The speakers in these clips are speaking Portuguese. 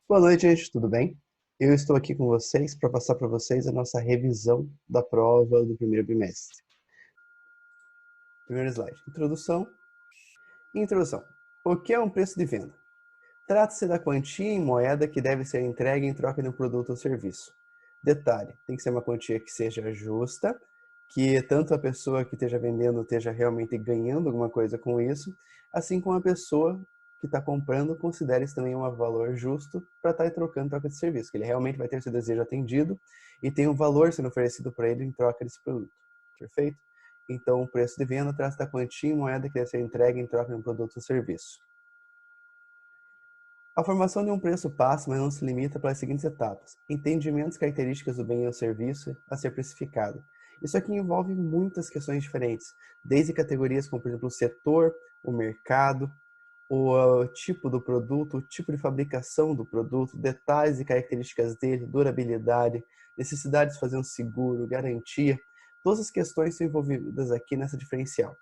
Boa noite, gente, tudo bem? Eu estou aqui com vocês para passar para vocês a nossa revisão da prova do primeiro bimestre. Primeiro slide, introdução. Introdução. O que é um preço de venda? Trata-se da quantia em moeda que deve ser entregue em troca de um produto ou serviço. Detalhe, tem que ser uma quantia que seja justa, que tanto a pessoa que esteja vendendo esteja realmente ganhando alguma coisa com isso, assim como a pessoa que está comprando considere isso também um valor justo para estar trocando em troca de serviço, que ele realmente vai ter seu desejo atendido e tem um valor sendo oferecido para ele em troca desse produto. Perfeito? Então, o preço de venda trata da quantia em moeda que deve ser entregue em troca de um produto ou serviço. A formação de um preço passa, mas não se limita pelas seguintes etapas. Entendimento das características do bem ou serviço a ser precificado. Isso aqui envolve muitas questões diferentes, desde categorias como, por exemplo, o setor, o mercado, o tipo do produto, o tipo de fabricação do produto, detalhes e características dele, durabilidade, necessidade de fazer um seguro, garantia. Todas as questões são envolvidas aqui nessa diferencial.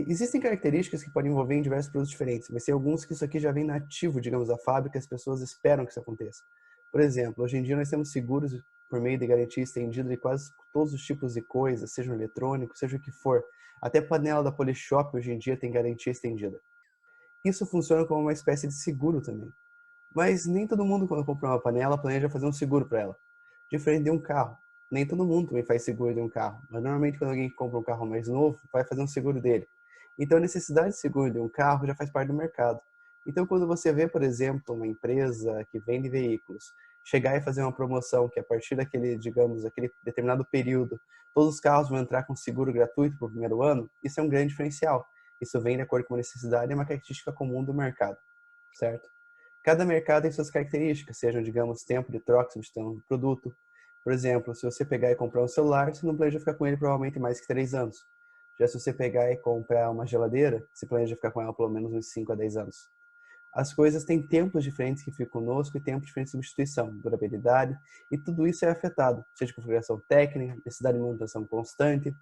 Existem características que podem envolver em diversos produtos diferentes, mas tem alguns que isso aqui já vem nativo, digamos, da fábrica, as pessoas esperam que isso aconteça. Por exemplo, hoje em dia nós temos seguros por meio de garantia estendida de quase todos os tipos de coisas, seja eletrônico, seja o que for. Até panela da Polishop hoje em dia tem garantia estendida. Isso funciona como uma espécie de seguro também. Mas nem todo mundo, quando compra uma panela, planeja fazer um seguro para ela. Diferente de um carro. Nem todo mundo também faz seguro de um carro. Mas normalmente quando alguém compra um carro mais novo, vai fazer um seguro dele. Então a necessidade de seguro de um carro já faz parte do mercado. Então quando você vê, por exemplo, uma empresa que vende veículos, chegar e fazer uma promoção que a partir daquele, digamos, aquele determinado período, todos os carros vão entrar com seguro gratuito para o primeiro ano, isso é um grande diferencial. Isso vem de acordo com a necessidade e é uma característica comum do mercado, certo? Cada mercado tem suas características, sejam, digamos, tempo de troca, substituição do produto. Por exemplo, se você pegar e comprar um celular, você não planeja ficar com ele provavelmente mais que 3 anos. Já se você pegar e comprar uma geladeira, você planeja ficar com ela pelo menos uns 5 a 10 anos. As coisas têm tempos diferentes que ficam conosco e tempos diferentes de substituição, durabilidade, e tudo isso é afetado, seja configuração técnica, necessidade de manutenção constante.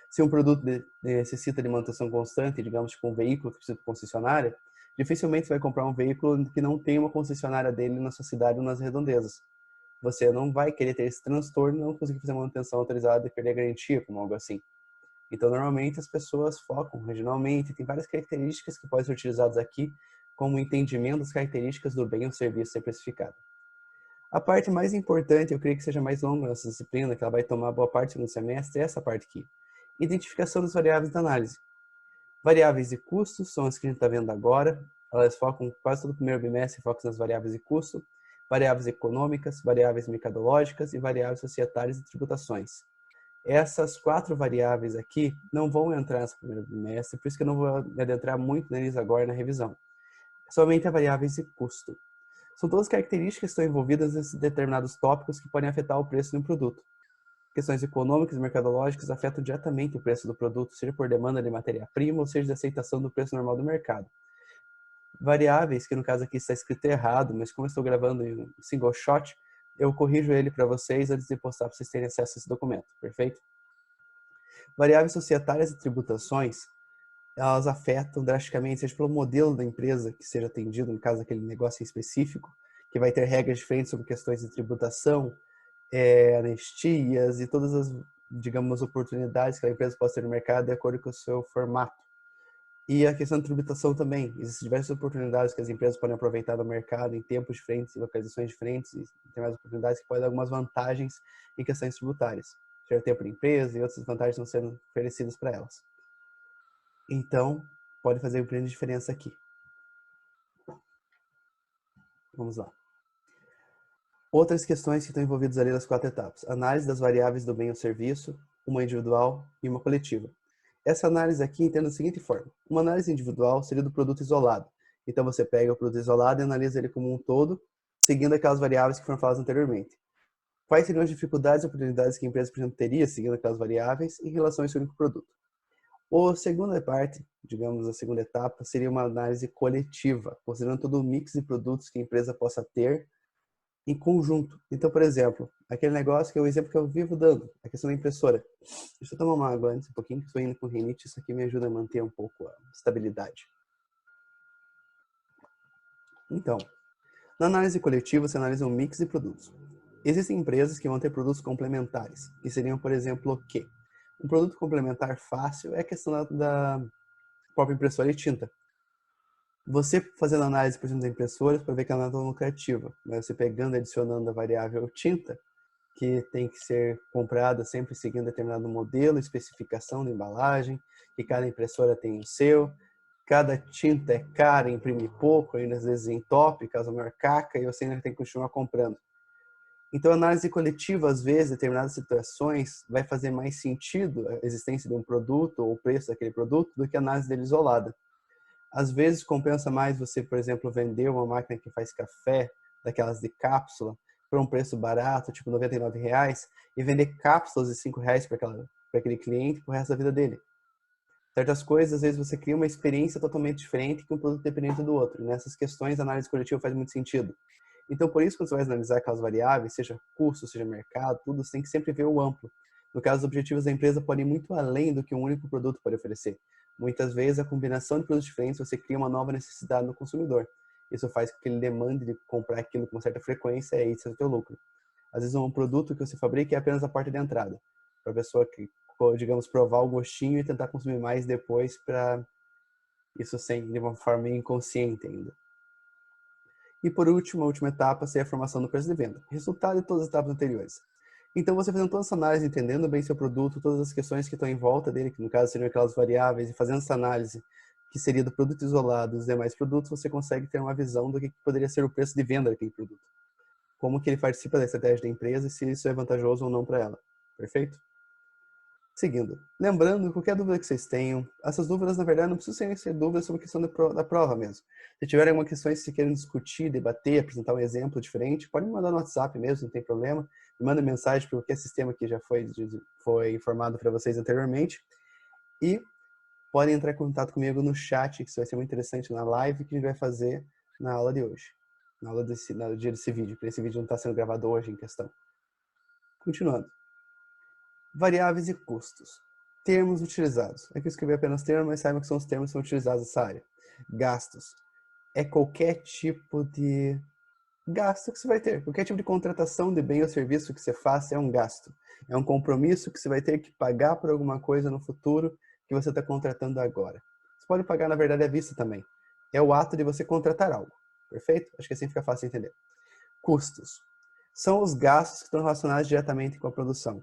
Se um produto necessita de manutenção constante, digamos, tipo um veículo que precisa de concessionária, dificilmente você vai comprar um veículo que não tem uma concessionária dele na sua cidade ou nas redondezas. Você não vai querer ter esse transtorno e não conseguir fazer manutenção autorizada e perder a garantia, como algo assim. Então, normalmente, as pessoas focam regionalmente, tem várias características que podem ser utilizadas aqui, como o entendimento das características do bem ou serviço ser precificado. A parte mais importante, eu creio que seja mais longa nessa disciplina, que ela vai tomar boa parte do segundo semestre, é essa parte aqui. Identificação das variáveis da análise. Variáveis de custo são as que a gente está vendo agora. Elas focam quase todo o primeiro bimestre, focam nas variáveis de custo, variáveis econômicas, variáveis mercadológicas e variáveis societárias e tributações. Essas 4 variáveis aqui não vão entrar nesse primeiro bimestre, por isso que eu não vou me adentrar muito neles agora na revisão. Somente as variáveis de custo. São todas características que estão envolvidas nesses determinados tópicos que podem afetar o preço de um produto. Questões econômicas e mercadológicas afetam diretamente o preço do produto, seja por demanda de matéria-prima ou seja de aceitação do preço normal do mercado. Variáveis, que no caso aqui está escrito errado, mas como eu estou gravando em um single shot, eu corrijo ele para vocês antes de postar para vocês terem acesso a esse documento, perfeito? Variáveis societárias e tributações, elas afetam drasticamente, seja pelo modelo da empresa que seja atendido, no caso daquele negócio em específico, que vai ter regras diferentes sobre questões de tributação, anistias e todas as, digamos, oportunidades que a empresa possa ter no mercado de acordo com o seu formato. E a questão de tributação também. Existem diversas oportunidades que as empresas podem aproveitar no mercado em tempos diferentes, em localizações diferentes, e tem mais oportunidades que podem dar algumas vantagens em questões tributárias. Seja tempo de empresa e outras vantagens estão sendo oferecidas para elas. Então, pode fazer uma grande diferença aqui. Vamos lá. Outras questões que estão envolvidas ali nas 4 etapas. Análise das variáveis do bem ou serviço, uma individual e uma coletiva. Essa análise aqui entenda da seguinte forma. Uma análise individual seria do produto isolado. Então você pega o produto isolado e analisa ele como um todo, seguindo aquelas variáveis que foram faladas anteriormente. Quais seriam as dificuldades e oportunidades que a empresa, por exemplo, teria seguindo aquelas variáveis em relação a esse único produto? A segunda parte, digamos, a segunda etapa, seria uma análise coletiva, considerando todo o mix de produtos que a empresa possa ter em conjunto. Então, por exemplo, aquele negócio que é o exemplo que eu vivo dando, a questão da impressora. Deixa eu tomar uma água antes um pouquinho, que estou indo com rinite, isso aqui me ajuda a manter um pouco a estabilidade. Então, Na análise coletiva, você analisa um mix de produtos. Existem empresas que vão ter produtos complementares, que seriam, por exemplo, o quê? Um produto complementar fácil é a questão da própria impressora e tinta. Você fazendo análise, por exemplo, da impressora, para ver que ela não é tão lucrativa, mas você pegando e adicionando a variável tinta, que tem que ser comprada sempre seguindo determinado modelo, especificação da embalagem, que cada impressora tem o seu, cada tinta é cara, imprime pouco, ainda às vezes entope, causa maior caca, e você ainda tem que continuar comprando. Então, a análise coletiva, às vezes, em determinadas situações, vai fazer mais sentido a existência de um produto ou o preço daquele produto do que a análise dele isolada. Às vezes, compensa mais você, por exemplo, vender uma máquina que faz café, daquelas de cápsula, por um preço barato, tipo R$ 99, e vender cápsulas de R$ 5 para aquele cliente pro resto da vida dele. Certas coisas, às vezes, você cria uma experiência totalmente diferente que um produto dependente do outro. E nessas questões, a análise coletiva faz muito sentido. Então, por isso, quando você vai analisar aquelas variáveis, seja custo, seja mercado, tudo, você tem que sempre ver o amplo. No caso, os objetivos da empresa podem ir muito além do que um único produto pode oferecer. Muitas vezes, a combinação de produtos diferentes, você cria uma nova necessidade no consumidor. Isso faz com que ele demande de comprar aquilo com certa frequência, e aí isso é o teu lucro. Às vezes, um produto que você fabrica é apenas a porta de entrada, para a pessoa que, digamos, provar o gostinho e tentar consumir mais depois, para isso sem de uma forma inconsciente ainda. E por último, a última etapa seria a formação do preço de venda, resultado de todas as etapas anteriores. Então, você fazendo toda essa análise, entendendo bem seu produto, todas as questões que estão em volta dele, que no caso seriam aquelas variáveis, e fazendo essa análise, que seria do produto isolado e dos demais produtos, você consegue ter uma visão do que poderia ser o preço de venda daquele produto. Como que ele participa da estratégia da empresa e se isso é vantajoso ou não para ela. Perfeito? Seguindo, lembrando, qualquer dúvida que vocês tenham, essas dúvidas, na verdade, não precisam ser dúvidas sobre a questão da prova mesmo. Se tiverem alguma questão que vocês querem discutir, debater, apresentar um exemplo diferente, pode me mandar no WhatsApp mesmo, não tem problema. Me manda mensagem para qualquer sistema que já foi informado para vocês anteriormente. E podem entrar em contato comigo no chat, que isso vai ser muito interessante na live que a gente vai fazer na aula de hoje. No dia desse vídeo, porque esse vídeo não está sendo gravado hoje em questão. Continuando. Variáveis e custos. Termos utilizados. Aqui eu escrevi apenas termos, mas saibam que são os termos que são utilizados nessa área. Gastos. É qualquer tipo de gasto que você vai ter. Qualquer tipo de contratação de bem ou serviço que você faça é um gasto. É um compromisso que você vai ter que pagar por alguma coisa no futuro que você está contratando agora. Você pode pagar, na verdade, à vista também. É o ato de você contratar algo. Perfeito? Acho que assim fica fácil de entender. Custos. São os gastos que estão relacionados diretamente com a produção.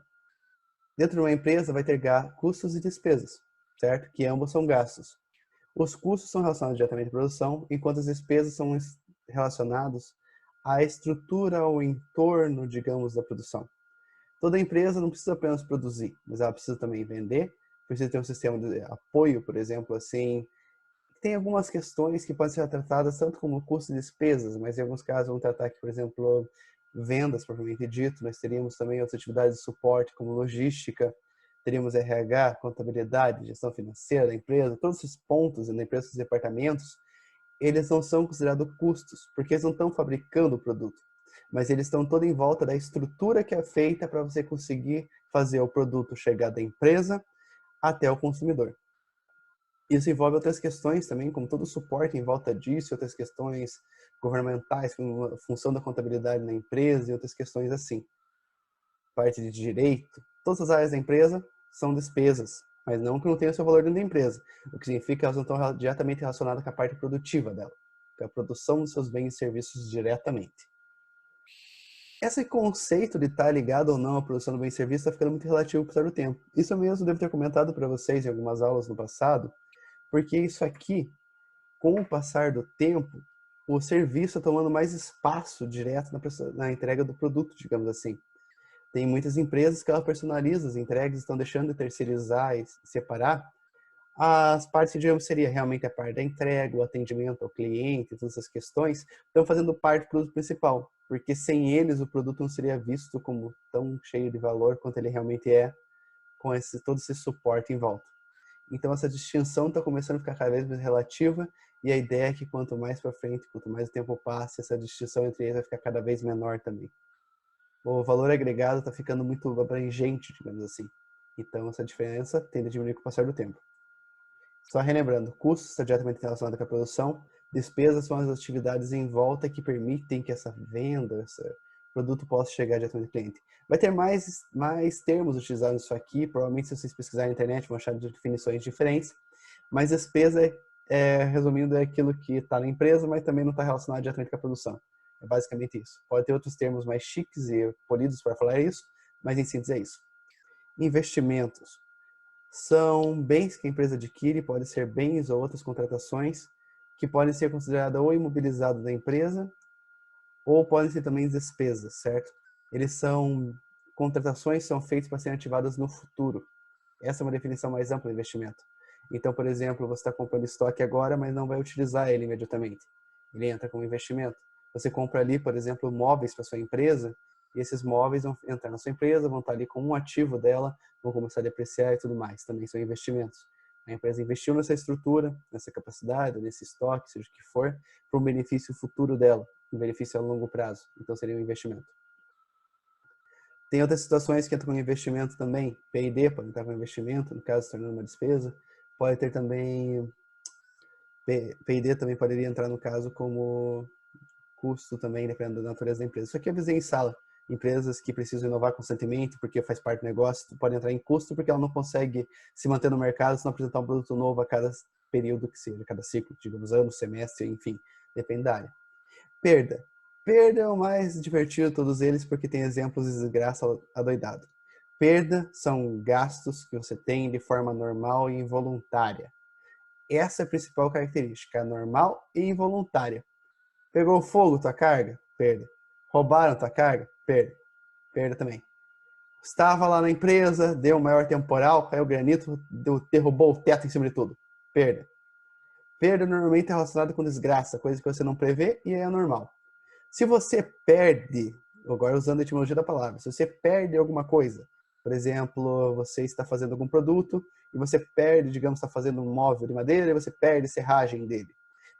Dentro de uma empresa vai ter custos e despesas, certo? Que ambos são gastos. Os custos são relacionados diretamente à produção, enquanto as despesas são relacionados à estrutura ou entorno, digamos, da produção. Toda empresa não precisa apenas produzir, mas ela precisa também vender, precisa ter um sistema de apoio, por exemplo, assim. Tem algumas questões que podem ser tratadas tanto como custos e despesas, mas em alguns casos vão tratar aqui, por exemplo, vendas, propriamente dito. Nós teríamos também outras atividades de suporte, como logística, teríamos RH, contabilidade, gestão financeira da empresa. Todos esses pontos da empresa, esses departamentos, eles não são considerados custos, porque eles não estão fabricando o produto, mas eles estão todo em volta da estrutura que é feita para você conseguir fazer o produto chegar da empresa até o consumidor. Isso envolve outras questões também, como todo o suporte em volta disso, outras questões governamentais, como a função da contabilidade na empresa e outras questões assim. Parte de direito, todas as áreas da empresa são despesas, mas não que não tenha seu valor dentro da empresa, o que significa que elas não estão diretamente relacionadas com a parte produtiva dela, com a produção dos seus bens e serviços diretamente. Esse conceito de estar ligado ou não à produção do bem e serviço está ficando muito relativo por todo o tempo. Isso eu mesmo devo ter comentado para vocês em algumas aulas no passado, porque isso aqui, com o passar do tempo, o serviço está tomando mais espaço direto na entrega do produto, digamos assim. Tem muitas empresas que elas personalizam as entregas, estão deixando de terceirizar e separar. As partes, digamos, seria realmente a parte da entrega, o atendimento ao cliente, todas essas questões, estão fazendo parte do produto principal, porque sem eles o produto não seria visto como tão cheio de valor quanto ele realmente é, com todo esse suporte em volta. Então essa distinção está começando a ficar cada vez mais relativa e a ideia é que quanto mais para frente, quanto mais o tempo passa, essa distinção entre eles vai ficar cada vez menor também. O valor agregado está ficando muito abrangente, digamos assim. Então essa diferença tende a diminuir com o passar do tempo. Só relembrando, custos está diretamente relacionado com a produção, Despesas são as atividades em volta que permitem que essa venda, esse produto possa chegar diretamente ao cliente. Vai ter mais termos utilizados nisso aqui, provavelmente se vocês pesquisarem na internet vão achar definições diferentes, mas despesa, resumindo, é aquilo que está na empresa, mas também não está relacionado diretamente com a produção. É basicamente isso. Pode ter outros termos mais chiques e polidos para falar isso, mas em síntese é isso. Investimentos. São bens que a empresa adquire, podem ser bens ou outras contratações, que podem ser consideradas ou imobilizadas da empresa, ou podem ser também despesas, certo? Contratações são feitas para serem ativadas no futuro. Essa é uma definição mais ampla de investimento. Então, por exemplo, você está comprando estoque agora, mas não vai utilizar ele imediatamente. Ele entra como investimento. Você compra ali, por exemplo, móveis para sua empresa, e esses móveis vão entrar na sua empresa, vão estar ali como um ativo dela, vão começar a depreciar e tudo mais. Também são investimentos. A empresa investiu nessa estrutura, nessa capacidade, nesse estoque, seja o que for, para um benefício futuro dela, um benefício a longo prazo. Então, seria um investimento. Tem outras situações que entram com investimento também. P&D pode entrar com investimento, no caso, se tornando uma despesa. Pode ter também... P&D também poderia entrar, no caso, como custo também, dependendo da natureza da empresa. Isso aqui eu avisei em sala. Empresas que precisam inovar constantemente, porque faz parte do negócio, podem entrar em custo, porque ela não consegue se manter no mercado se não apresentar um produto novo a cada período que seja, a cada ciclo, digamos, ano, semestre, enfim, depende da área. Perda. Perda é o mais divertido de todos eles, porque tem exemplos de desgraça adoidado. Perda são gastos que você tem de forma normal e involuntária. Essa é a principal característica, normal e involuntária. Pegou fogo tua carga? Perda. Roubaram tua carga? Perda. Perda também. Estava lá na empresa, deu um maior temporal, caiu granito, derrubou o teto em cima de tudo. Perda. Perda normalmente é relacionada com desgraça, coisa que você não prevê e é normal. Se você perde, agora usando a etimologia da palavra, se você perde alguma coisa, por exemplo, você está fazendo algum produto e você perde, digamos, está fazendo um móvel de madeira e você perde a serragem dele.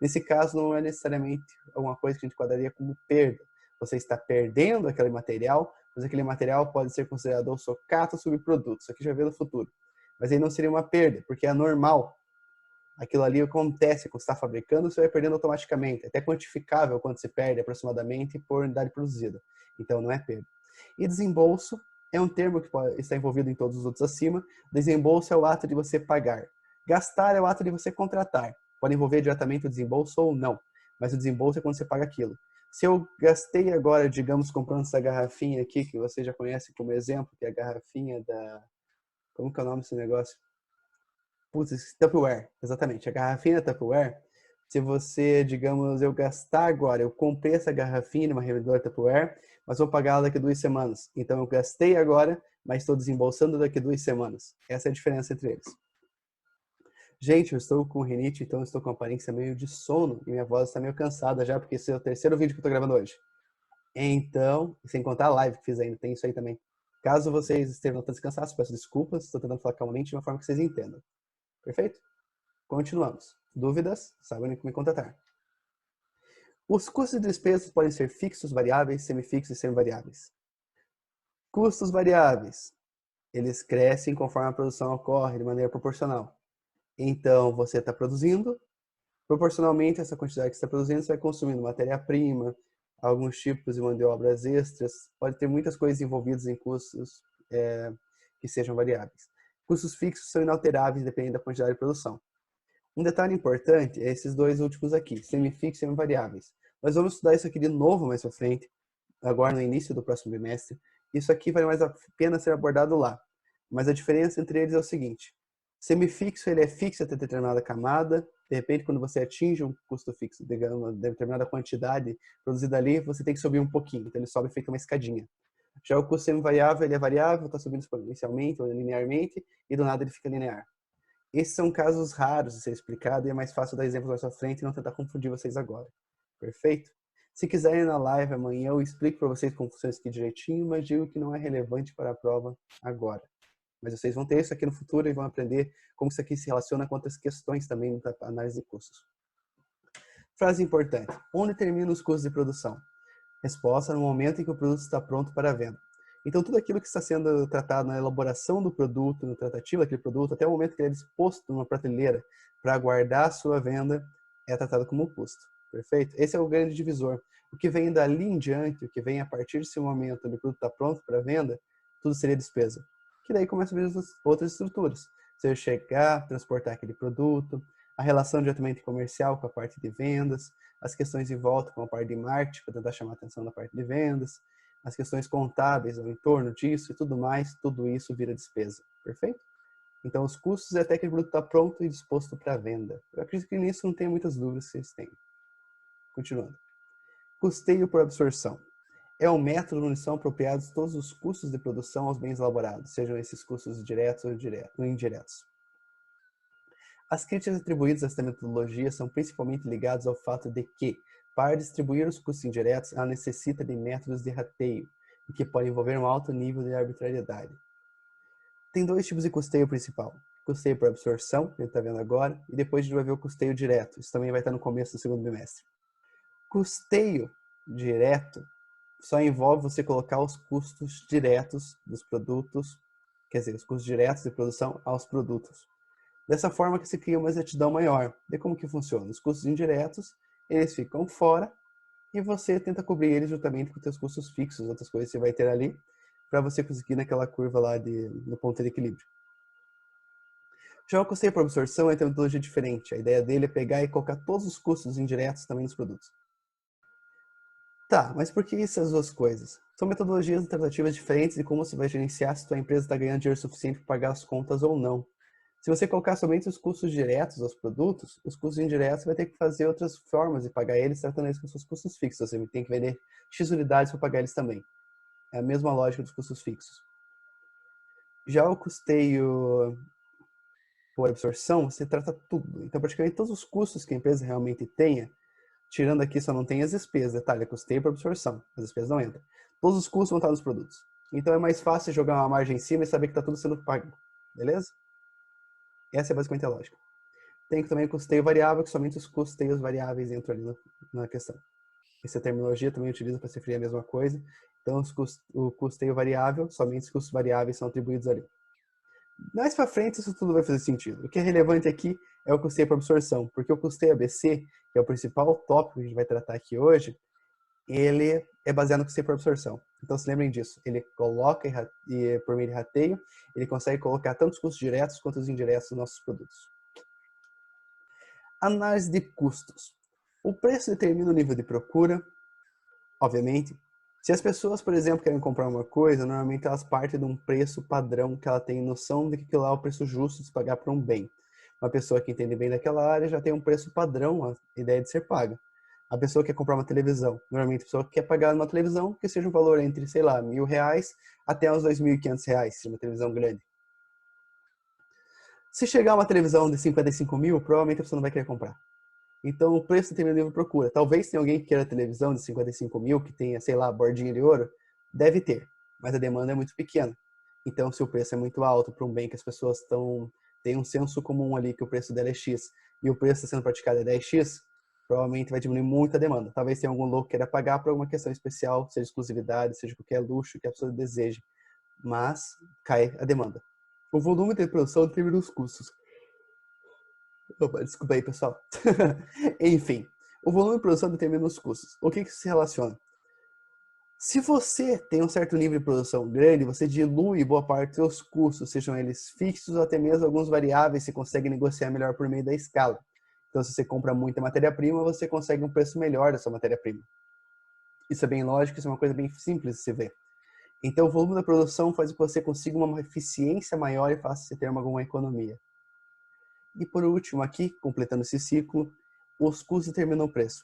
Nesse caso, não é necessariamente alguma coisa que a gente enquadraria como perda. Você está perdendo aquele material, mas aquele material pode ser considerado ou sucata ou subproduto. Isso aqui já vê no futuro. Mas aí não seria uma perda, porque é normal. Aquilo ali acontece quando você está fabricando, você vai perdendo automaticamente. É até quantificável quanto se perde aproximadamente por unidade produzida. Então não é perda. E desembolso é um termo que está envolvido em todos os outros acima. Desembolso é o ato de você pagar. Gastar é o ato de você contratar. Pode envolver diretamente o desembolso ou não. Mas o desembolso é quando você paga aquilo. Se eu gastei agora, digamos, comprando essa garrafinha aqui, que você já conhece como exemplo, que é a garrafinha da... Como que é o nome desse negócio? Putz, Tupperware, exatamente. A garrafinha Tupperware, se você, digamos, eu gastar agora, eu comprei essa garrafinha numa revendedora Tupperware, mas vou pagar ela daqui a 2 semanas. Então eu gastei agora, mas estou desembolsando daqui a 2 semanas. Essa é a diferença entre eles. Gente, eu estou com rinite, então eu estou com aparência meio de sono e minha voz está meio cansada já, porque esse é o terceiro vídeo que eu estou gravando hoje. Então, sem contar a live que fiz ainda, tem isso aí também. Caso vocês estejam tentando descansar, peço desculpas, estou tentando falar calmamente de uma forma que vocês entendam. Perfeito? Continuamos. Dúvidas? Sabem como me contatar. Os custos e despesas podem ser fixos, variáveis, semifixos e semivariáveis. Custos variáveis. Eles crescem conforme a produção ocorre de maneira proporcional. Então, você está produzindo, proporcionalmente a essa quantidade que você está produzindo, você vai consumindo matéria-prima, alguns tipos de mão de obras extras. Pode ter muitas coisas envolvidas em custos que sejam variáveis. Custos fixos são inalteráveis, dependendo da quantidade de produção. Um detalhe importante é esses dois últimos aqui, semifixos e semivariáveis. Nós vamos estudar isso aqui de novo mais para frente, agora no início do próximo bimestre. Isso aqui vale mais a pena ser abordado lá. Mas a diferença entre eles é o seguinte: semifixo ele é fixo até determinada camada. De repente, quando você atinge um custo fixo, digamos, uma determinada quantidade produzida ali, você tem que subir um pouquinho. Então ele sobe feito uma escadinha. Já o custo semivariável, ele é variável, está subindo exponencialmente ou linearmente, e do nada ele fica linear. Esses são casos raros de ser explicado e é mais fácil dar exemplos mais à frente e não tentar confundir vocês agora. Perfeito? Se quiserem na live amanhã, eu explico para vocês como funciona isso aqui direitinho, mas digo que não é relevante para a prova agora. Mas vocês vão ter isso aqui no futuro e vão aprender como isso aqui se relaciona com outras questões também na análise de custos. Frase importante. Onde terminam os custos de produção? Resposta: no momento em que o produto está pronto para a venda. Então, tudo aquilo que está sendo tratado na elaboração do produto, no tratativo daquele produto, até o momento que ele é disposto numa prateleira para aguardar a sua venda, é tratado como custo. Perfeito? Esse é o grande divisor. O que vem dali em diante, o que vem a partir desse momento onde o produto está pronto para venda, tudo seria despesa. Que daí começa a vir outras estruturas. Você chegar, transportar aquele produto, a relação diretamente comercial com a parte de vendas, as questões em volta com a parte de marketing, para tentar chamar a atenção da parte de vendas, as questões contábeis ao entorno disso e tudo mais, tudo isso vira despesa. Perfeito? Então, os custos é até que o produto está pronto e disposto para venda. Eu acredito que nisso não tem muitas dúvidas que vocês têm. Continuando. Custeio por absorção. É um método onde são apropriados todos os custos de produção aos bens elaborados, sejam esses custos diretos ou indiretos. As críticas atribuídas a esta metodologia são principalmente ligadas ao fato de que, para distribuir os custos indiretos, ela necessita de métodos de rateio, o que pode envolver um alto nível de arbitrariedade. Tem dois tipos de custeio principal. Custeio por absorção, que a gente está vendo agora, e depois a gente vai ver o custeio direto. Isso também vai estar no começo do segundo bimestre. Custeio direto só envolve você colocar os custos diretos dos produtos, quer dizer, os custos diretos de produção aos produtos. Dessa forma que se cria uma exatidão maior. E como que funciona? Os custos indiretos, eles ficam fora e você tenta cobrir eles juntamente com os seus custos fixos, outras coisas que você vai ter ali, para você conseguir naquela curva lá no ponto de equilíbrio. Já o custeio por absorção é uma metodologia diferente. A ideia dele é pegar e colocar todos os custos indiretos também nos produtos. Tá, mas por que essas duas coisas? São metodologias alternativas diferentes de como você vai gerenciar se a tua empresa está ganhando dinheiro suficiente para pagar as contas ou não. Se você colocar somente os custos diretos aos produtos, os custos indiretos você vai ter que fazer outras formas de pagar eles, tratando eles com seus custos fixos. Você tem que vender X unidades para pagar eles também. É a mesma lógica dos custos fixos. Já o custeio por absorção, você trata tudo. Então, praticamente todos os custos que a empresa realmente tenha, tirando aqui só não tem as despesas, detalhe, é custeio por absorção, as despesas não entram. Todos os custos vão estar nos produtos. Então é mais fácil jogar uma margem em cima e saber que está tudo sendo pago. Beleza? Essa é basicamente a lógica. Tem também o custeio variável, que somente os custeios variáveis entram ali na questão. Essa terminologia também utiliza para se referir a mesma coisa. Então, o custeio variável, somente os custos variáveis são atribuídos ali. Mais para frente, isso tudo vai fazer sentido. O que é relevante aqui é o custeio por absorção, porque o custeio ABC, que é o principal tópico que a gente vai tratar aqui hoje, ele é baseado no custeio por absorção. Então, se lembrem disso. Ele coloca, por meio de rateio, ele consegue colocar tanto os custos diretos quanto os indiretos nos nossos produtos. Análise de custos. O preço determina o nível de procura, obviamente. Se as pessoas, por exemplo, querem comprar uma coisa, normalmente elas partem de um preço padrão que ela tem noção de que aquilo lá é o preço justo de se pagar por um bem. Uma pessoa que entende bem daquela área já tem um preço padrão, a ideia de ser paga. A pessoa que quer comprar uma televisão, normalmente a pessoa quer pagar uma televisão que seja um valor entre, sei lá, R$1.000 até uns R$2.500, se uma televisão grande. Se chegar uma televisão de 55 mil, provavelmente a pessoa não vai querer comprar. Então, o preço determina o nível de procura. Talvez tenha alguém que queira televisão de 55 mil, que tenha, sei lá, bordinha de ouro. Deve ter, mas a demanda é muito pequena. Então, se o preço é muito alto para um bem que as pessoas têm um senso comum ali que o preço dela é X e o preço está sendo praticado é 10X, provavelmente vai diminuir muito a demanda. Talvez tenha algum louco que queira pagar por alguma questão especial, seja exclusividade, seja qualquer luxo que a pessoa deseje. Mas cai a demanda. O volume de produção determina os custos. Opa, desculpa aí, pessoal. Enfim, o volume de produção determina os custos. O que se relaciona? Se você tem um certo nível de produção grande, você dilui boa parte dos seus custos, sejam eles fixos ou até mesmo alguns variáveis, você consegue negociar melhor por meio da escala. Então, se você compra muita matéria-prima, você consegue um preço melhor da sua matéria-prima. Isso é bem lógico, isso é uma coisa bem simples de se ver. Então, o volume da produção faz com que você consiga uma eficiência maior e faça você ter alguma economia. E por último aqui, completando esse ciclo, os custos determinam o preço.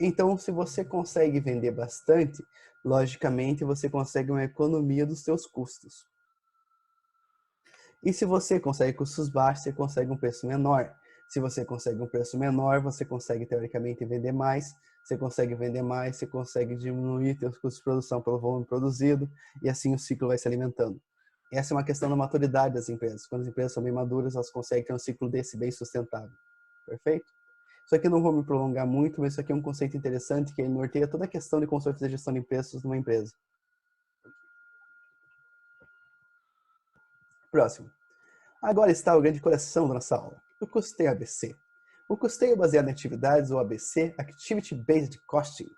Então, se você consegue vender bastante, logicamente você consegue uma economia dos seus custos. E se você consegue custos baixos, você consegue um preço menor. Se você consegue um preço menor, você consegue teoricamente vender mais. Você consegue vender mais, você consegue diminuir seus custos de produção pelo volume produzido e assim o ciclo vai se alimentando. Essa é uma questão da maturidade das empresas. Quando as empresas são bem maduras, elas conseguem ter um ciclo desse bem sustentável. Perfeito? Isso aqui eu não vou me prolongar muito, mas isso aqui é um conceito interessante que norteia toda a questão de como você vai fazer gestão de preços numa empresa. Próximo. Agora está o grande coração da nossa aula, o custeio ABC. O custeio baseado em atividades, ou ABC, Activity Based Costing,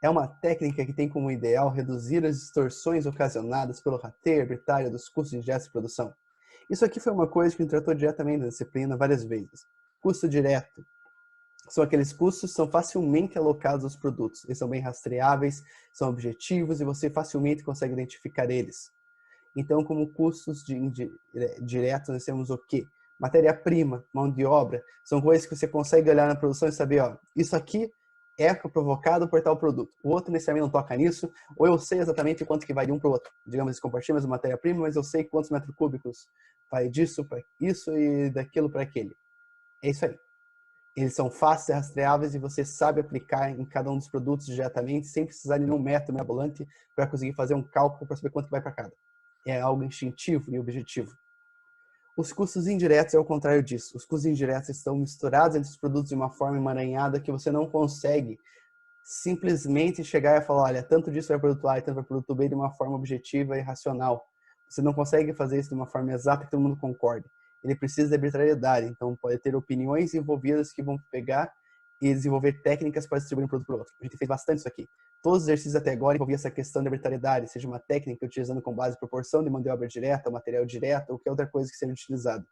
é uma técnica que tem como ideal reduzir as distorções ocasionadas pelo rateio arbitrário dos custos de ingresso e produção. Isso aqui foi uma coisa que a gente tratou diretamente na disciplina várias vezes. Custo direto são aqueles custos que são facilmente alocados aos produtos. Eles são bem rastreáveis, são objetivos e você facilmente consegue identificar eles. Então, como custos diretos, nós temos o quê? Matéria-prima, mão de obra, são coisas que você consegue olhar na produção e saber, ó, isso aqui é provocado por tal produto. O outro necessariamente não toca nisso, ou eu sei exatamente quanto que vai de um para o outro. Digamos, eles compartilham a mesma matéria-prima, mas eu sei quantos metros cúbicos vai disso para isso e daquilo para aquele. É isso aí. Eles são fáceis, rastreáveis e você sabe aplicar em cada um dos produtos diretamente, sem precisar de nenhum método mirabolante para conseguir fazer um cálculo para saber quanto que vai para cada. É algo instintivo e objetivo. Os custos indiretos é o contrário disso. Os custos indiretos estão misturados entre os produtos de uma forma emaranhada que você não consegue simplesmente chegar e falar, olha, tanto disso vai para o produto A e tanto vai para o produto B de uma forma objetiva e racional. Você não consegue fazer isso de uma forma exata que todo mundo concorde. Ele precisa de arbitrariedade, então pode ter opiniões envolvidas que vão pegar e desenvolver técnicas para distribuir um produto para o outro. A gente fez bastante isso aqui. Todos os exercícios até agora envolviam essa questão de arbitrariedade, seja uma técnica utilizando com base proporção de mão de obra direta, material direto, ou qualquer outra coisa que seja utilizada.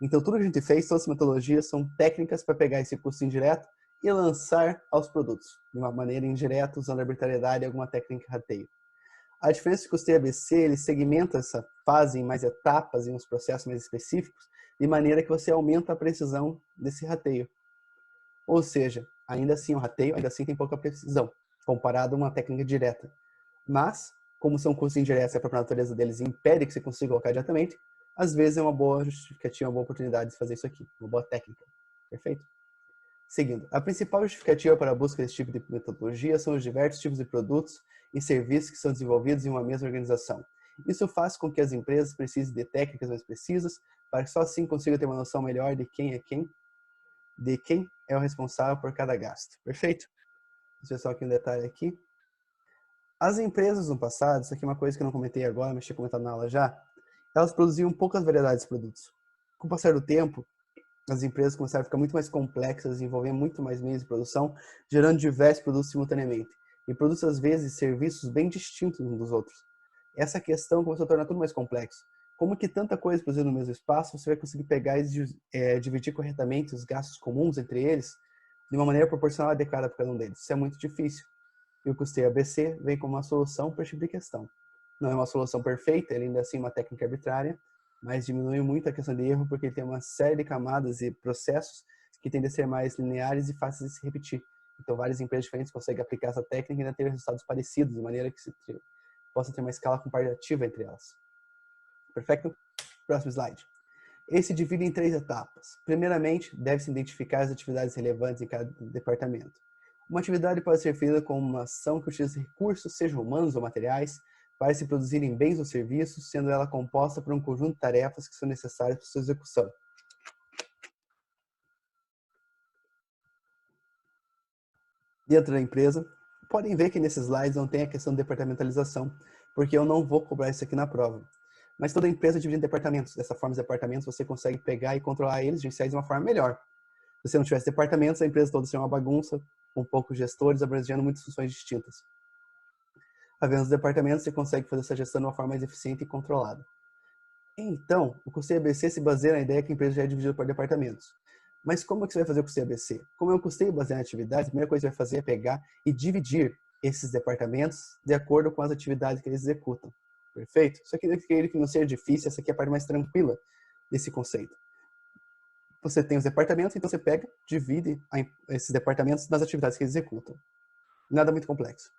Então, tudo que a gente fez, todas as metodologias, são técnicas para pegar esse custo indireto e lançar aos produtos, de uma maneira indireta, usando arbitrariedade e alguma técnica de rateio. A diferença de custeio ABC, ele segmenta essa fase em mais etapas, em uns processos mais específicos, de maneira que você aumenta a precisão desse rateio. Ou seja, ainda assim o rateio, ainda assim tem pouca precisão, comparado a uma técnica direta. Mas, como são custos indiretos e a própria natureza deles impede que você consiga colocar diretamente, às vezes é uma boa justificativa, uma boa oportunidade de fazer isso aqui, uma boa técnica. Perfeito? Seguindo, a principal justificativa para a busca desse tipo de metodologia são os diversos tipos de produtos e serviços que são desenvolvidos em uma mesma organização. Isso faz com que as empresas precisem de técnicas mais precisas para que só assim consigam ter uma noção melhor de quem é o responsável por cada gasto. Perfeito? Deixa eu só aqui um detalhe aqui. As empresas no passado, isso aqui é uma coisa que eu não comentei agora, mas tinha comentado na aula já, elas produziam poucas variedades de produtos. Com o passar do tempo, as empresas começaram a ficar muito mais complexas, envolver muito mais meios de produção, gerando diversos produtos simultaneamente. E produtos, às vezes, serviços bem distintos uns dos outros. Essa questão começou a tornar tudo mais complexo. Como que tanta coisa produzida no mesmo espaço, você vai conseguir pegar e dividir corretamente os gastos comuns entre eles de uma maneira proporcional e adequada para cada um deles? Isso é muito difícil. E o custeio ABC vem como uma solução para esse tipo de questão. Não é uma solução perfeita, ele ainda assim é uma técnica arbitrária, mas diminui muito a questão de erro porque ele tem uma série de camadas e processos que tendem a ser mais lineares e fáceis de se repetir. Então, várias empresas diferentes conseguem aplicar essa técnica e ainda ter resultados parecidos, de maneira que se possa ter uma escala comparativa entre elas. Perfeito? Próximo slide. Esse divide em 3 etapas. Primeiramente, deve-se identificar as atividades relevantes em cada departamento. Uma atividade pode ser feita como uma ação que utiliza recursos, sejam humanos ou materiais, para se produzirem bens ou serviços, sendo ela composta por um conjunto de tarefas que são necessárias para sua execução. Dentro da empresa, podem ver que nesses slides não tem a questão de departamentalização, porque eu não vou cobrar isso aqui na prova. Mas toda empresa divide em departamentos. Dessa forma, os departamentos você consegue pegar e controlar eles, gerenciar de uma forma melhor. Se você não tivesse departamentos, a empresa toda seria uma bagunça, com poucos gestores, abrangendo muitas funções distintas. Havendo os departamentos, você consegue fazer essa gestão de uma forma mais eficiente e controlada. Então, o custeio ABC se baseia na ideia que a empresa já é dividida por departamentos. Mas como é que você vai fazer o custeio ABC? Como é um custeio baseado em atividades, a primeira coisa que você vai fazer é pegar e dividir esses departamentos de acordo com as atividades que eles executam. Perfeito? Isso aqui que não seja difícil, essa aqui é a parte mais tranquila desse conceito. Você tem os departamentos, então você pega, divide esses departamentos nas atividades que eles executam. Nada muito complexo.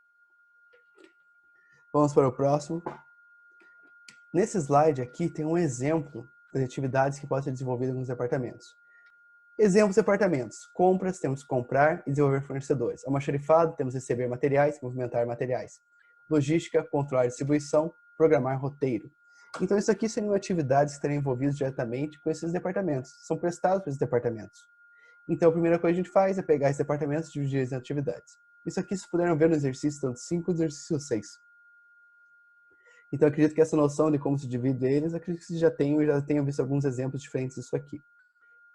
Vamos para o próximo. Nesse slide aqui tem um exemplo das atividades que podem ser desenvolvidas nos departamentos. Exemplos de departamentos. Compras, temos comprar e desenvolver fornecedores. Almoxarifado, temos receber materiais, movimentar materiais. Logística, controlar distribuição, programar roteiro. Então, isso aqui seriam atividades que estariam envolvidas diretamente com esses departamentos. São prestados para esses departamentos. Então, a primeira coisa que a gente faz é pegar esses departamentos e dividir eles em atividades. Isso aqui, vocês puderam ver no exercício tanto 5 e no exercício 6. Então, acredito que essa noção de como se divide eles, acredito que vocês já tenham visto alguns exemplos diferentes disso aqui.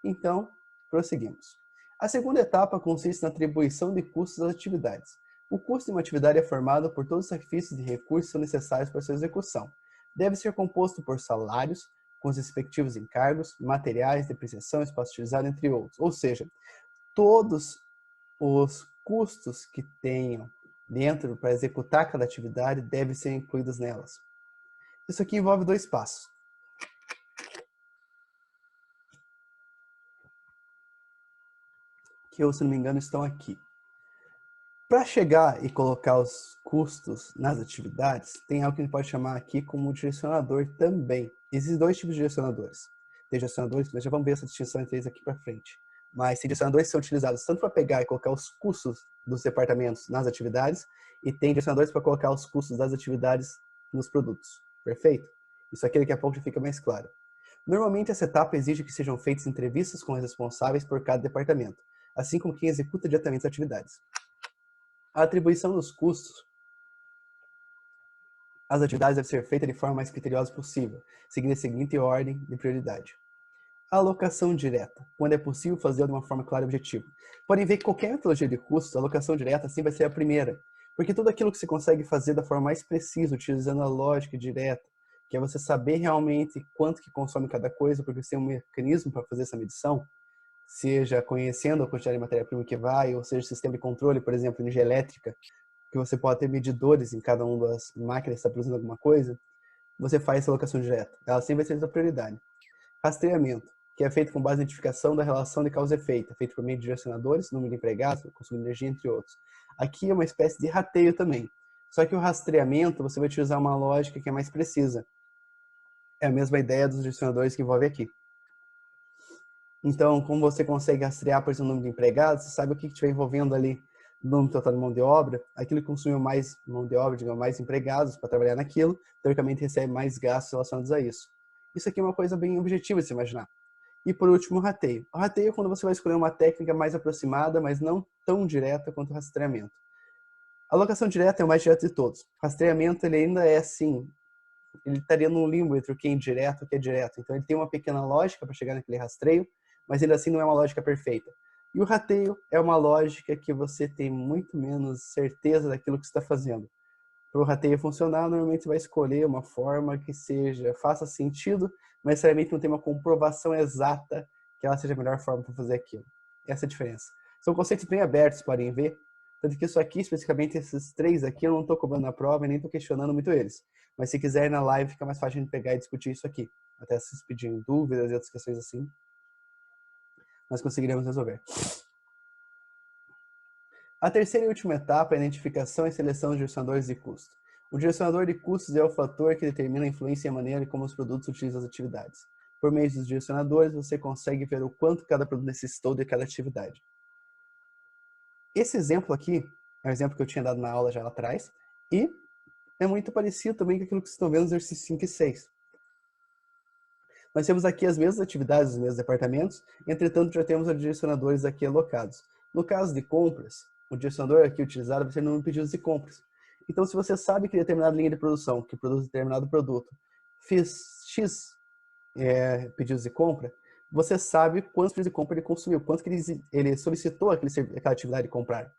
Então, Prosseguimos. A segunda etapa consiste na atribuição de custos às atividades. O custo de uma atividade é formado por todos os sacrifícios e recursos que são necessários para sua execução. Deve ser composto por salários, com os respectivos encargos, materiais, depreciação, espaço utilizado, entre outros. Ou seja, todos os custos que tenham dentro para executar cada atividade devem ser incluídos nelas. Isso aqui envolve dois passos. Que eu, se não me engano, estão aqui. Para chegar e colocar os custos nas atividades, tem algo que a gente pode chamar aqui como direcionador também. Existem dois tipos de direcionadores. Tem direcionadores, nós já vamos ver essa distinção entre eles aqui para frente. Mas tem direcionadores que são utilizados tanto para pegar e colocar os custos dos departamentos nas atividades, e tem direcionadores para colocar os custos das atividades nos produtos. Perfeito? Isso aqui daqui a pouco já fica mais claro. Normalmente essa etapa exige que sejam feitas entrevistas com os responsáveis por cada departamento, assim como quem executa diretamente as atividades. A atribuição dos custos às atividades deve ser feita de forma mais criteriosa possível, seguindo a seguinte ordem de prioridade. A alocação direta, quando é possível fazê-la de uma forma clara e objetiva. Podem ver que qualquer metodologia de custos, a alocação direta assim vai ser a primeira, porque tudo aquilo que você consegue fazer da forma mais precisa, utilizando a lógica direta, que é você saber realmente quanto que consome cada coisa, porque você tem um mecanismo para fazer essa medição, seja conhecendo a quantidade de matéria-prima que vai, ou seja, sistema de controle, por exemplo, energia elétrica, que você pode ter medidores em cada uma das máquinas que está produzindo alguma coisa, você faz essa alocação direta. Ela sempre vai ser a prioridade. Rastreamento, que é feito com base na identificação da relação de causa e efeito, feito por meio de direcionadores, número de empregados, consumo de energia, entre outros. Aqui é uma espécie de rateio também. Só que o rastreamento, você vai utilizar uma lógica que é mais precisa. É a mesma ideia dos direcionadores que envolve aqui. Então, como você consegue rastrear, por exemplo, o número de empregados, você sabe o que estiver envolvendo ali no número total de mão de obra, aquilo que consumiu mais mão de obra, digamos, mais empregados para trabalhar naquilo, teoricamente recebe mais gastos relacionados a isso. Isso aqui é uma coisa bem objetiva de se imaginar. E por último, o rateio. O rateio é quando você vai escolher uma técnica mais aproximada, mas não tão direta quanto o rastreamento. A alocação direta é o mais direto de todos. O rastreamento, ele ainda é assim, ele estaria num limbo entre o que é indireto e o que é direto. Então ele tem uma pequena lógica para chegar naquele rastreio, mas ele assim não é uma lógica perfeita. E o rateio é uma lógica que você tem muito menos certeza daquilo que você está fazendo. Para o rateio funcionar, normalmente você vai escolher uma forma que faça sentido, mas necessariamente não tem uma comprovação exata que ela seja a melhor forma para fazer aquilo. Essa é a diferença. São conceitos bem abertos, podem ver. Tanto que isso aqui, especificamente esses três aqui, eu não estou cobrando na prova e nem estou questionando muito eles. Mas se quiser na live, fica mais fácil de pegar e discutir isso aqui. Até se pedirem dúvidas e outras questões assim, nós conseguiremos resolver. A terceira e última etapa é a identificação e seleção dos direcionadores de custo. O direcionador de custos é o fator que determina a influência e a maneira como os produtos utilizam as atividades. Por meio dos direcionadores, você consegue ver o quanto cada produto necessitou de cada atividade. Esse exemplo aqui é um exemplo que eu tinha dado na aula já lá atrás, e é muito parecido também com aquilo que vocês estão vendo nos exercícios 5 e 6. Nós temos aqui as mesmas atividades, os mesmos departamentos, entretanto já temos os direcionadores aqui alocados. No caso de compras, o direcionador aqui utilizado vai ser o número de pedidos de compras. Então, se você sabe que determinada linha de produção, que produz determinado produto, fez X pedidos de compra, você sabe quantos pedidos de compra ele consumiu, quanto que ele solicitou aquela atividade de comprar.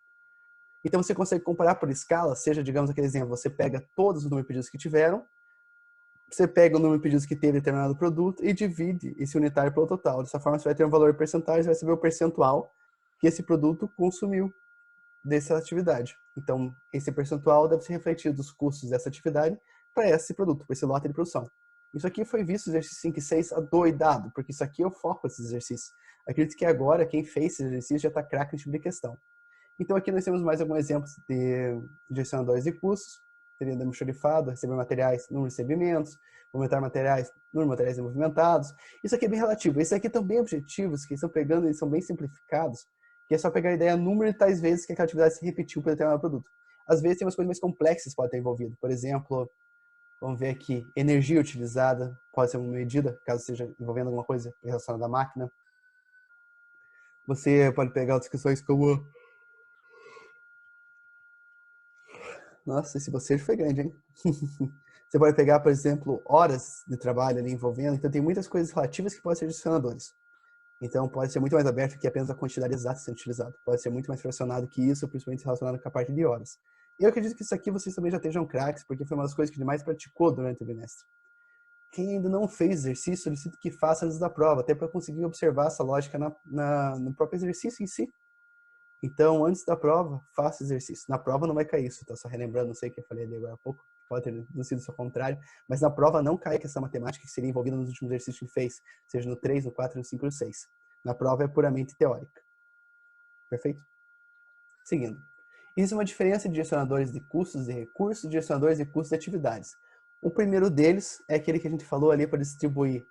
Então, você consegue comparar por escala, seja, digamos, aquele exemplo, você pega todos os números de pedidos que tiveram, você pega o número de pedidos que teve determinado produto e divide esse unitário pelo total. Dessa forma, você vai ter um valor percentual, você vai saber o percentual que esse produto consumiu dessa atividade. Então, esse percentual deve ser refletido dos custos dessa atividade para esse produto, para esse lote de produção. Isso aqui foi visto no exercício 5 e 6 adoidado, porque isso aqui é o foco desses exercícios. Acredito que agora, quem fez esse exercício já está craque nesse tipo de questão. Então, aqui nós temos mais alguns exemplos de direcionadores de custos. Teria almoxarifado, receber materiais, número de recebimentos, movimentar materiais, número de materiais movimentados. Isso aqui é bem relativo. Esses aqui estão bem objetivos, que estão pegando, eles são bem simplificados, que é só pegar a ideia, número de tais vezes que aquela atividade se repetiu para determinado produto. Às vezes tem umas coisas mais complexas que podem estar envolvidas. Por exemplo, vamos ver aqui, energia utilizada pode ser uma medida, caso esteja envolvendo alguma coisa relacionada à máquina. Você pode pegar outras questões como... Nossa, esse bocejo foi grande, hein? Você pode pegar, por exemplo, horas de trabalho ali envolvendo. Então, tem muitas coisas relativas que podem ser direcionadores. Então, pode ser muito mais aberto que apenas a quantidade exata sendo utilizada. Pode ser muito mais fracionado que isso, principalmente relacionado com a parte de horas. Eu acredito que isso aqui vocês também já estejam craques, porque foi uma das coisas que mais praticou durante o bimestre. Quem ainda não fez exercício, solicito que faça antes da prova, até para conseguir observar essa lógica no próprio exercício em si. Então, antes da prova, faça exercício. Na prova não vai cair isso, tá? Só relembrando, não sei o que eu falei ali agora há pouco, pode ter sido o contrário, mas na prova não cai essa matemática que seria envolvida nos últimos exercícios que fez, seja no 3, no 4, no 5 ou no 6. Na prova é puramente teórica. Perfeito? Seguindo. Existe uma diferença de direcionadores de custos de recursos e direcionadores de custos de atividades. O primeiro deles é aquele que a gente falou ali para distribuir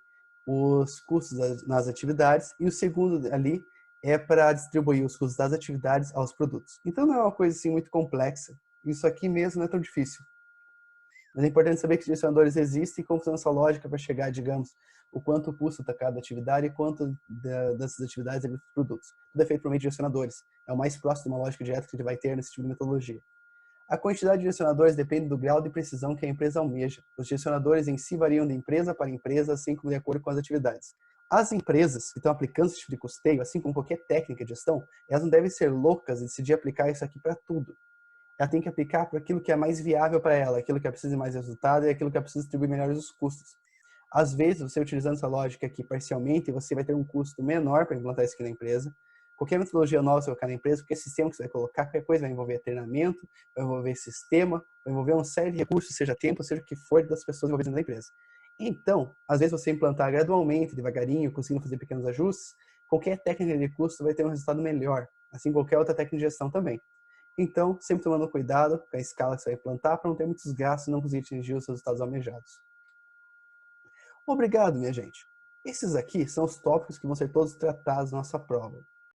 os custos nas atividades, e o segundo ali é para distribuir os custos das atividades aos produtos. Então não é uma coisa assim muito complexa. Isso aqui mesmo não é tão difícil. Mas é importante saber que direcionadores existem e como funciona essa lógica para chegar, digamos, o quanto custa cada atividade e quanto dessas atividades é dos produtos. Tudo é feito por meio de direcionadores. É o mais próximo de uma lógica direta que a gente vai ter nesse tipo de metodologia. A quantidade de direcionadores depende do grau de precisão que a empresa almeja. Os direcionadores em si variam de empresa para empresa, assim como de acordo com as atividades. As empresas que estão aplicando esse tipo de custeio, assim como qualquer técnica de gestão, elas não devem ser loucas e decidir aplicar isso aqui para tudo. Ela tem que aplicar para aquilo que é mais viável para ela, aquilo que ela precisa de mais resultado e aquilo que ela precisa distribuir melhores os custos. Às vezes, você utilizando essa lógica aqui parcialmente, você vai ter um custo menor para implantar isso aqui na empresa. Qualquer metodologia nova que você colocar na empresa, qualquer sistema que você vai colocar, qualquer coisa vai envolver treinamento, vai envolver sistema, vai envolver uma série de recursos, seja tempo, seja o que for das pessoas envolvidas na empresa. Então, às vezes você implantar gradualmente, devagarinho, conseguindo fazer pequenos ajustes, qualquer técnica de custo vai ter um resultado melhor, assim qualquer outra técnica de gestão também. Então, sempre tomando cuidado com a escala que você vai implantar para não ter muitos gastos e não conseguir atingir os resultados almejados. Obrigado, minha gente. Esses aqui são os tópicos que vão ser todos tratados na nossa prova.